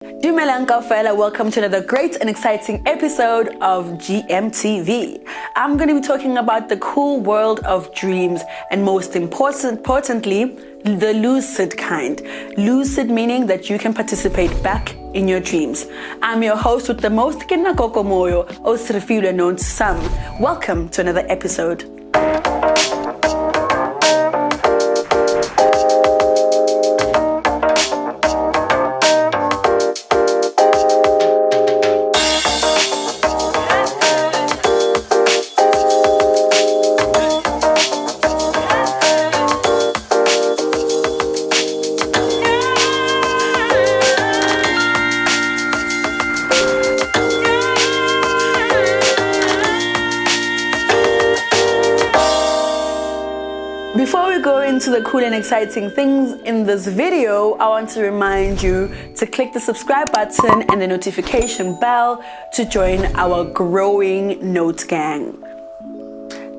Dumelanka fella, welcome to another great and exciting episode of GMTV. I'm going to be talking about the cool world of dreams and most importantly, the lucid kind. Lucid meaning that you can participate back in your dreams. I'm your host with the most, Gogo Moyo, Osrefila known to some. Welcome to another episode. Before we go into the cool and exciting things in this video, I want to remind you to click the subscribe button and the notification bell to join our growing Note Gang.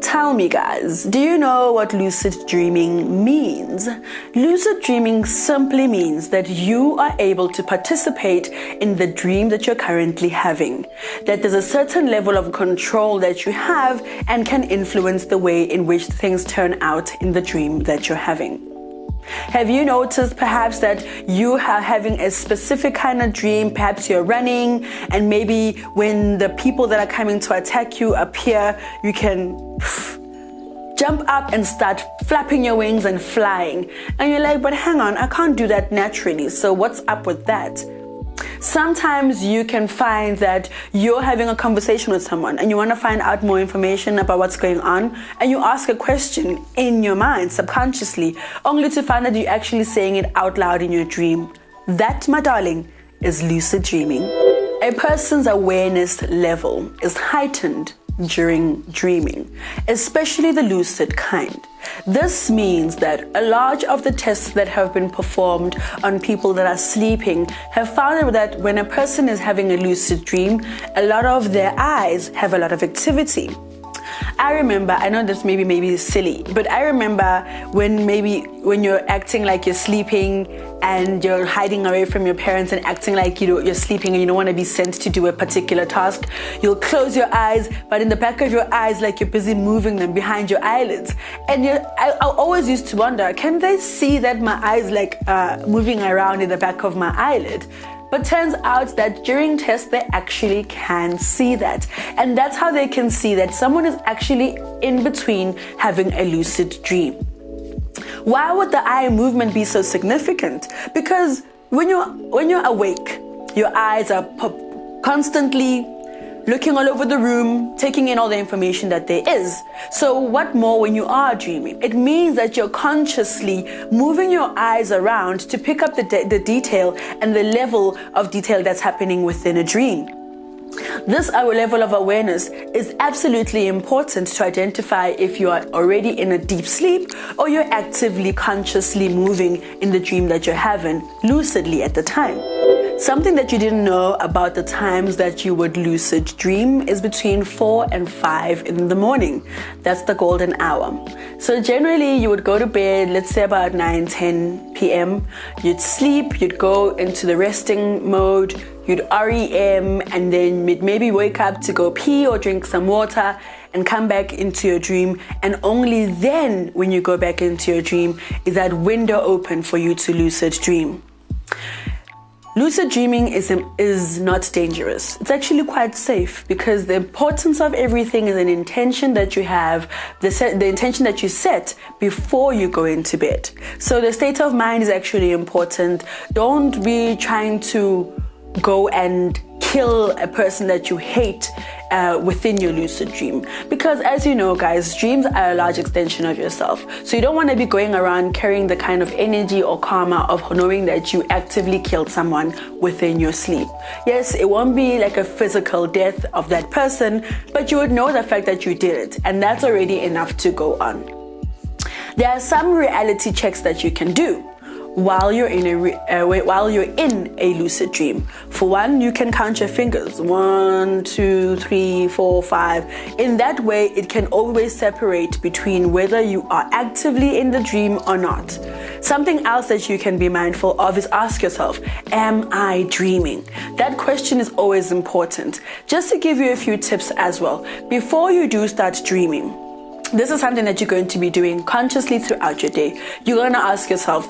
Tell me guys, do you know what lucid dreaming means? Lucid dreaming simply means that you are able to participate in the dream that you're currently having. That there's a certain level of control that you have and can influence the way in which things turn out in the dream that you're having. Have you noticed perhaps that you are having a specific kind of dream? Perhaps you're running and maybe when the people that are coming to attack you appear, you can jump up and start flapping your wings and flying. And you're like, but hang on, I can't do that naturally. So what's up with that? Sometimes you can find that you're having a conversation with someone and you want to find out more information about what's going on, and you ask a question in your mind subconsciously, only to find that you're actually saying it out loud in your dream. That, my darling, is lucid dreaming. A person's awareness level is heightened during dreaming, especially the lucid kind. This means that a large of the tests that have been performed on people that are sleeping have found that when a person is having a lucid dream, a lot of their eyes have a lot of activity. I remember, I know this maybe silly, but I remember when you're acting like you're sleeping and you're hiding away from your parents and acting like you're sleeping and you don't want to be sent to do a particular task, you'll close your eyes, but in the back of your eyes, like you're busy moving them behind your eyelids. And I always used to wonder, can they see that my eyes moving around in the back of my eyelid? But turns out that during tests, they actually can see that. And that's how they can see that someone is actually in between having a lucid dream. Why would the eye movement be so significant? Because when you're awake, your eyes are constantly looking all over the room, taking in all the information that there is. So what more when you are dreaming? It means that you're consciously moving your eyes around to pick up the detail and the level of detail that's happening within a dream. This level of awareness is absolutely important to identify if you are already in a deep sleep or you're actively, consciously moving in the dream that you're having, lucidly at the time. Something that you didn't know about the times that you would lucid dream is between 4 and 5 in the morning. That's the golden hour. So generally you would go to bed, let's say about 9-10 p.m. You'd sleep, you'd go into the resting mode, you'd REM, and then maybe wake up to go pee or drink some water and come back into your dream. And only then when you go back into your dream is that window open for you to lucid dream. Lucid dreaming is not dangerous. It's actually quite safe because the importance of everything is an intention that you have, the intention that you set before you go into bed. So the state of mind is actually important. Don't be trying to go and kill a person that you hate within your lucid dream, because as you know guys, dreams are a large extension of yourself. So you don't want to be going around carrying the kind of energy or karma of knowing that you actively killed someone within your sleep. Yes, it won't be like a physical death of that person, but you would know the fact that you did it, and that's already enough to go on. There are some reality checks that you can do. while you're in a lucid dream. For one, you can count your fingers, 1, 2, 3, 4, 5. In that way, it can always separate between whether you are actively in the dream or not. Something else that you can be mindful of is ask yourself, am I dreaming? That question is always important. Just to give you a few tips as well, before you do start dreaming, this is something that you're going to be doing consciously throughout your day. You're going to ask yourself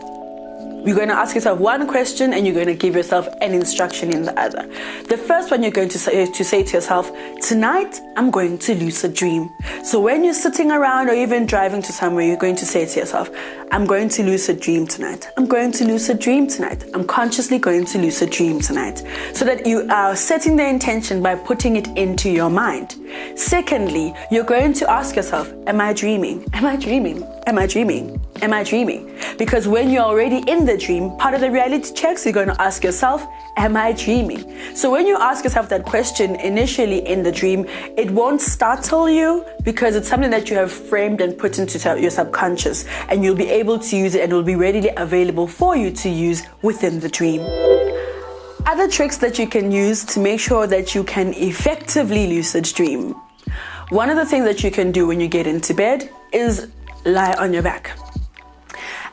one question, and you're going to give yourself an instruction in the other. The first one you're going to say to yourself, tonight I'm going to lucid dream. So when you're sitting around or even driving to somewhere, you're going to say to yourself, I'm going to lucid dream tonight. I'm going to lucid dream tonight. I'm consciously going to lucid dream tonight. So that you are setting the intention by putting it into your mind. Secondly, you're going to ask yourself, am I dreaming? Am I dreaming? Am I dreaming? Am I dreaming? Because when you're already in the dream, part of the reality checks, you're going to ask yourself, am I dreaming? So when you ask yourself that question initially in the dream, it won't startle you because it's something that you have framed and put into your subconscious, and you'll be able to use it, and it will be readily available for you to use within the dream. Other tricks that you can use to make sure that you can effectively lucid dream. One of the things that you can do when you get into bed is lie on your back.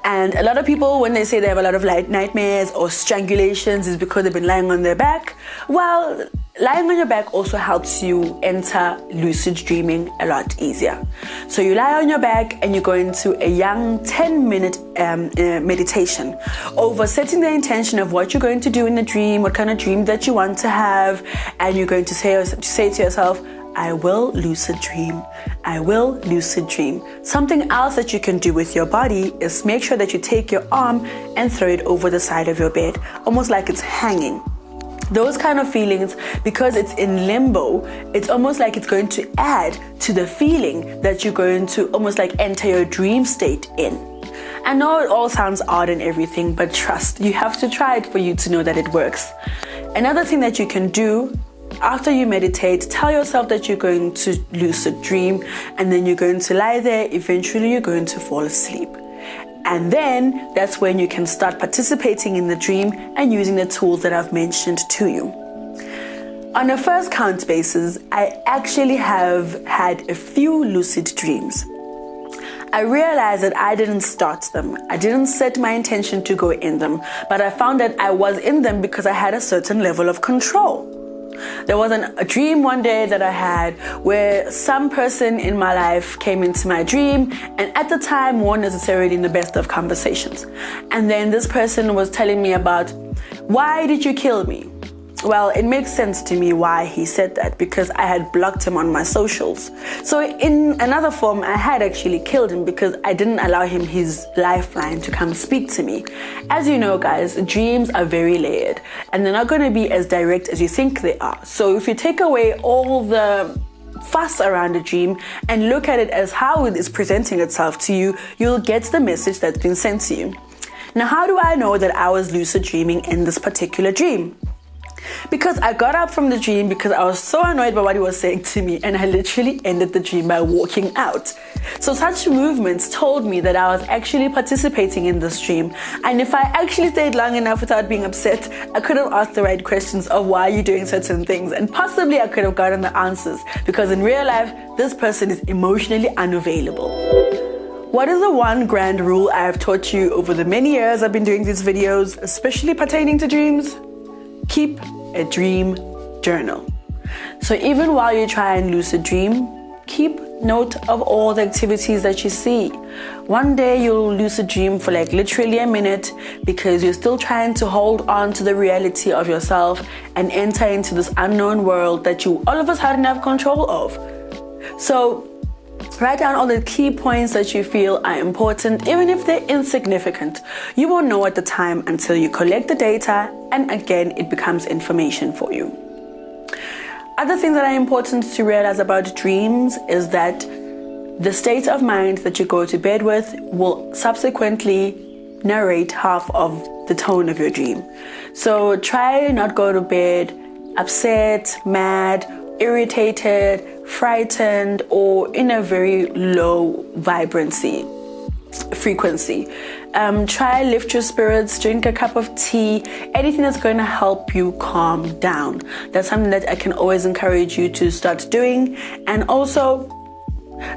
And a lot of people, when they say they have a lot of nightmares or strangulations, is because they've been lying on their back. Well, lying on your back also helps you enter lucid dreaming a lot easier. So you lie on your back and you go into a young 10-minute meditation over setting the intention of what you're going to do in the dream, what kind of dream that you want to have, and you're going to say to yourself, I will lucid dream. I will lucid dream. Something else that you can do with your body is make sure that you take your arm and throw it over the side of your bed, almost like it's hanging. Those kind of feelings, because it's in limbo, it's almost like it's going to add to the feeling that you're going to almost like enter your dream state in. I know it all sounds odd and everything, but trust, you have to try it for you to know that it works. Another thing that you can do after you meditate, tell yourself that you're going to lucid dream, and then you're going to lie there. Eventually, you're going to fall asleep. And then that's when you can start participating in the dream and using the tools that I've mentioned to you. On a first count basis, I actually have had a few lucid dreams. I realized that I didn't start them. I didn't set my intention to go in them, but I found that I was in them because I had a certain level of control. There was a dream one day that I had where some person in my life came into my dream, and at the time weren't necessarily in the best of conversations. And then this person was telling me about, why did you kill me? Well, it makes sense to me why he said that, because I had blocked him on my socials. So in another form, I had actually killed him because I didn't allow him his lifeline to come speak to me. As you know, guys, dreams are very layered and they're not going to be as direct as you think they are. So if you take away all the fuss around a dream and look at it as how it is presenting itself to you, you'll get the message that's been sent to you. Now, how do I know that I was lucid dreaming in this particular dream? Because I got up from the dream because I was so annoyed by what he was saying to me, and I literally ended the dream by walking out. So such movements told me that I was actually participating in this dream, and if I actually stayed long enough without being upset, I could have asked the right questions of why you're doing certain things, and possibly I could have gotten the answers, because in real life, this person is emotionally unavailable. What is the one grand rule I have taught you over the many years I've been doing these videos, especially pertaining to dreams? Keep a dream journal. So even while you try and lucid dream, keep note of all the activities that you see. One day you'll lucid dream for like literally a minute because you're still trying to hold on to the reality of yourself and enter into this unknown world that you all of a sudden have control of. So write down all the key points that you feel are important, even if they're insignificant. You won't know at the time until you collect the data, and again, it becomes information for you. Other things that are important to realize about dreams is that the state of mind that you go to bed with will subsequently narrate half of the tone of your dream. So try not go to bed upset, mad, irritated, frightened, or in a very low vibrancy. frequency. Try lift your spirits, drink a cup of tea, anything that's going to help you calm down. That's something that I can always encourage you to start doing. And also,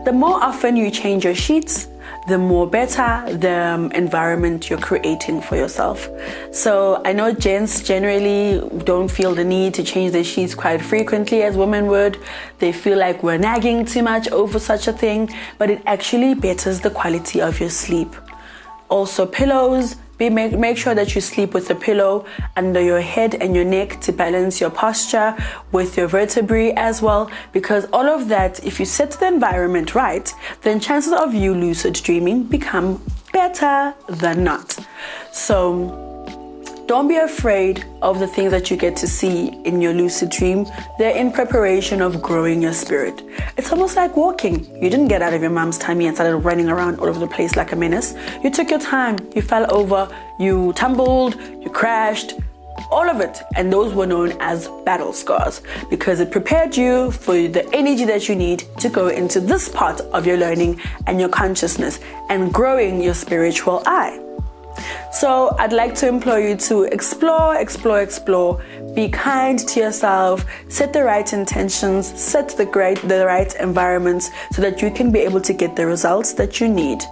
the more often you change your sheets, the more better the environment you're creating for yourself. So I know gents generally don't feel the need to change their sheets quite frequently as women would. They feel like we're nagging too much over such a thing, but it actually betters the quality of your sleep. Also, pillows. Make sure that you sleep with a pillow under your head and your neck to balance your posture with your vertebrae as well, because all of that, if you set the environment right, then chances of you lucid dreaming become better than not. So don't be afraid of the things that you get to see in your lucid dream. They're in preparation of growing your spirit. It's almost like walking. You didn't get out of your mom's tummy and started running around all over the place like a menace. You took your time. You fell over, you tumbled, you crashed, all of it. And those were known as battle scars because it prepared you for the energy that you need to go into this part of your learning and your consciousness and growing your spiritual eye. So I'd like to implore you to explore, be kind to yourself, set the right intentions, set the right environments so that you can be able to get the results that you need.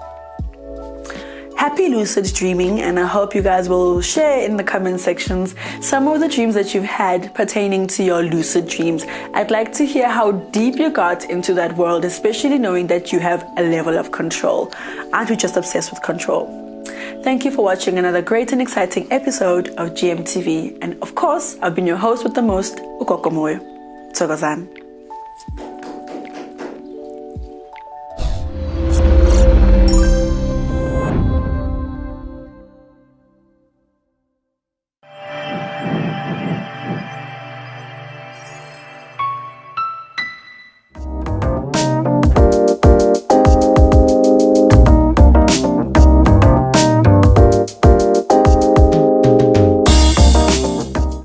Happy lucid dreaming, and I hope you guys will share in the comment sections some of the dreams that you've had pertaining to your lucid dreams. I'd like to hear how deep you got into that world, especially knowing that you have a level of control. Aren't we just obsessed with control? Thank you for watching another great and exciting episode of GMTV. And of course, I've been your host with the most, Gogo Moyo. Tsogozan.